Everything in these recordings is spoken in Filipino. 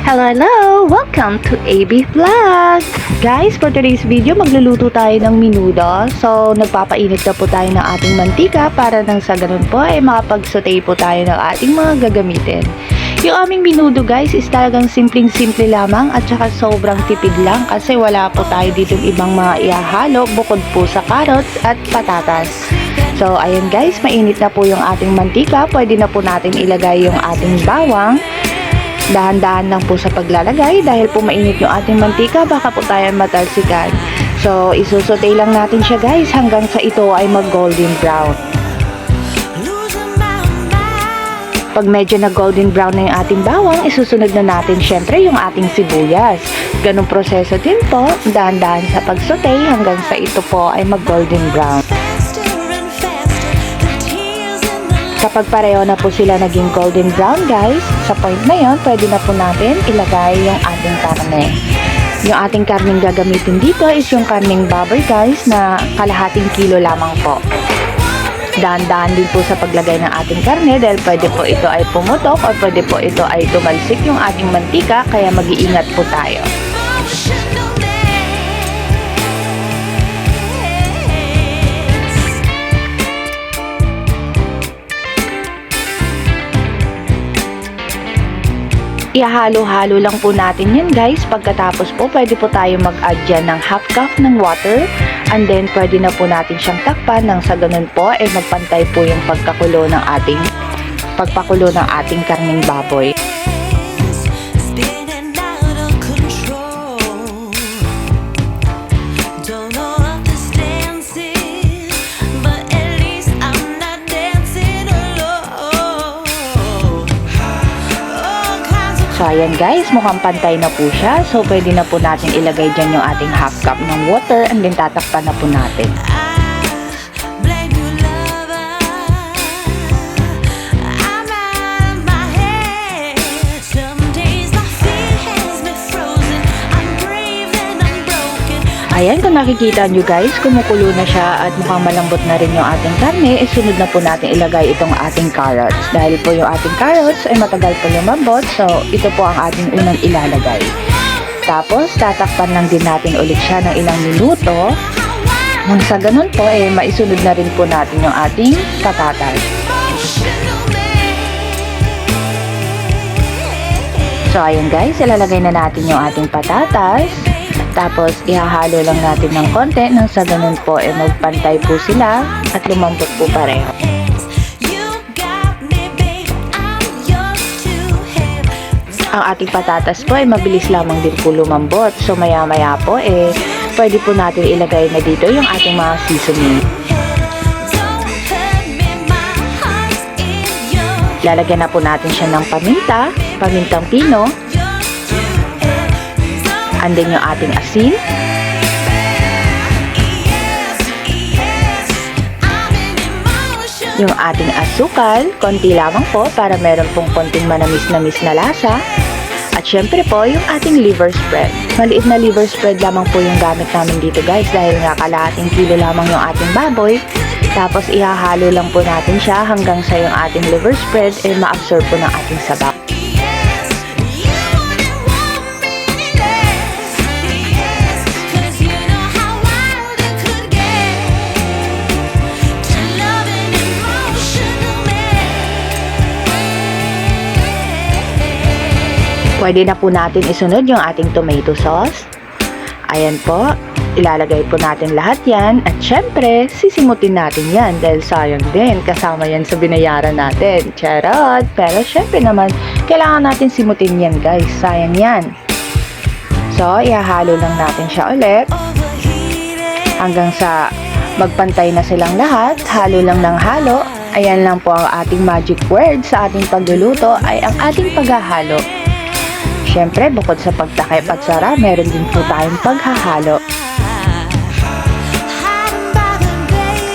Hello! Welcome to AB Vlog! Guys, for today's video, magluluto tayo ng menudo. So, nagpapainit na po tayo ng ating mantika para nang sa ganun po ay makapag-saute po tayo ng ating mga gagamitin. Yung aming menudo guys is talagang simpleng-simple lamang at saka sobrang tipid lang kasi wala po tayo ditong ibang mga ihahalo bukod po sa carrots at patatas. So, ayan guys, mainit na po yung ating mantika. Pwede na po natin ilagay yung ating bawang. Dahan-dahan lang po sa paglalagay dahil po mainit yung ating mantika, baka po tayo matalsikan. So, isusote lang natin siya guys hanggang sa ito ay mag-golden brown. Pag medyo na-golden brown na yung ating bawang, isusunod na natin syempre yung ating sibuyas. Ganong proseso din po, dahan-dahan sa pagsote hanggang sa ito po ay mag-golden brown. Kapag pareho na po sila naging golden brown guys, sa point na yon, pwede na po natin ilagay yung ating karne. Yung ating karneng gagamitin dito is yung karneng baboy guys na kalahating kilo lamang po. Dahan-dahan din po sa paglagay ng ating karne dahil pwede po ito ay pumutok o pwede po ito ay tumalsik yung ating mantika, kaya mag-iingat po tayo. Ihalo-halo lang po natin yan guys. Pagkatapos po, pwede po tayo mag-add dyan ng half cup ng water. And then, pwede na po natin siyang takpan nang sa ganun po, ay magpantay po yung pagpakulo ng ating karneng baboy. So, ayan guys, mukhang pantay na po siya. So, pwede na po natin ilagay dyan yung ating half cup ng water and then tatakpan na po natin. Ayan, kung nakikita nyo guys, kumukulo na siya at mukhang malambot na rin yung ating karne, sunod na po natin ilagay itong ating carrots. Dahil po yung ating carrots ay matagal po lumambot, so ito po ang ating unang ilalagay. Tapos, tatakpan lang din natin ulit siya ng ilang minuto. Nang sa ganun po, maisunod na rin po natin yung ating patatas. So, ayan guys, ilalagay na natin yung ating patatas. Tapos, ihahalo lang natin ng konti nang sa ganun po magpantay po sila at lumambot po pareho. Ang ating patatas po mabilis lamang din po lumambot. So, maya-maya po pwede po natin ilagay na dito yung ating mga seasoning. Lalagyan na po natin siya ng pamintang pino. And then yung ating asin. Yung ating asukal, konti lamang po para meron pong konting manamis-namis na lasa. At syempre po, yung ating liver spread. Maliit na liver spread lamang po yung gamit namin dito guys dahil nga kalahating kilo lamang yung ating baboy. Tapos ihahalo lang po natin siya hanggang sa yung ating liver spread ma-absorb po ng ating sabaw. Pwede na po natin isunod yung ating tomato sauce. Ayan po, ilalagay po natin lahat yan. At syempre, sisimutin natin yan dahil sayang din, kasama yan sa binayaran natin. Charot! Pero syempre naman, kailangan natin simutin yan guys, sayang yan. So, ihahalo lang natin siya ulit. Hanggang sa magpantay na silang lahat, halo lang ng halo. Ayan lang po ang ating magic word sa ating pagluluto ay ang ating paghahalo. Siyempre, bukod sa pagtakip at sara, meron din po tayong paghahalo.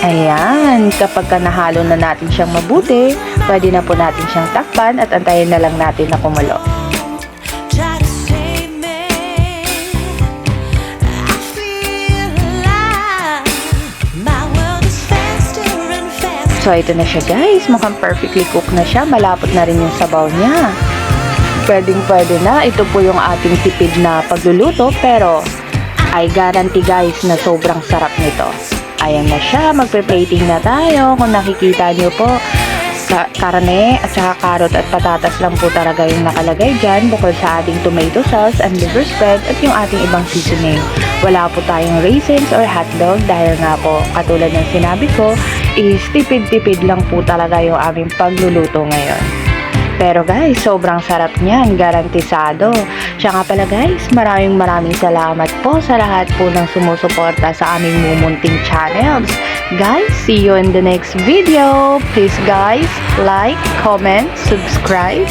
Ayan, kapag nahalo na natin siyang mabuti, pwede na po natin siyang takpan at antayin na lang natin na kumulo. So, ito na siya guys. Mukhang perfectly cooked na siya. Malapot na rin yung sabaw niya. pwedeng-pwede na. Ito po yung ating tipid na pagluluto, pero I guarantee guys na sobrang sarap nito. Ayan na siya, magpe-plating na tayo. Kung nakikita nyo po, karne at saka carrot at patatas lang po talaga yung nakalagay dyan, bukod sa ating tomato sauce and liver spread at yung ating ibang seasoning. Wala po tayong raisins or hotdog dahil nga po, katulad ng sinabi ko, is tipid-tipid lang po talaga yung aming pagluluto ngayon. Pero guys, sobrang sarap niyan, garantisado. Siya nga pala guys, maraming salamat po sa lahat po ng sumusuporta sa aming mumunting channels. Guys, see you in the next video. Please guys, like, comment, subscribe,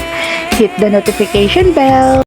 hit the notification bell.